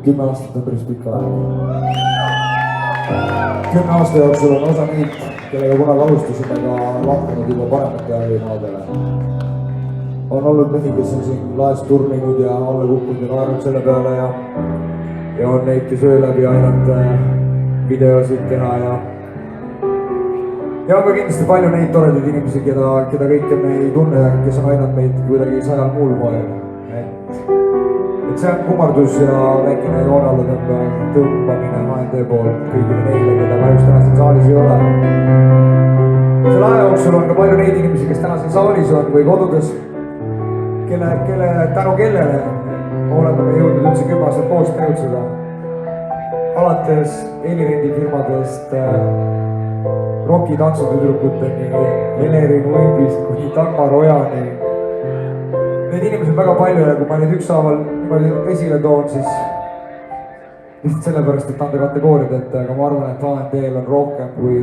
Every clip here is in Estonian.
10 aastat on päris pikk aeg. 10 aasta jooksul on osa neid, kellega kunagi alustasime, ka lahkunud juba paremate maadele. On olnud mehi, kes on siin laes turninud ja alla kukkunud ja naernud selle peale ja on neid, kes öö läbi ainult videosid teha ja on ka kindlasti palju neid toredaid inimesi, keda kõike me ei tunne ja kes on aidanud meid kuidagi 100 muul moel. Et see on kummardus ja väikene joone alla tõmbamine HND poolt kõigile neile, keda kahjuks täna siin saalis ei ole. Selle aja jooksul on ka palju neid inimesi, kes täna siin saalis on või kodudes, tänu kellele oleme me jõudnud üldse 10 aastat koos tegutseda. Alates helirendifirmadest, roki tantsutüdrukuteni, Elerin Uibist kuni Dagmar Ojani. Neid inimesi on väga palju ja kui ma neid ükshaaval niimoodi esile toon, siis lihtsalt sellepärast, et anda kategooriad ette, aga ma arvan, et HND-l on rohkem kui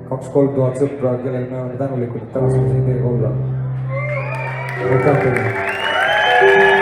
2-3 tuhat sõpra, kellel me oleme tänulikud, et täna saame siin teiega olla. Aitäh teile!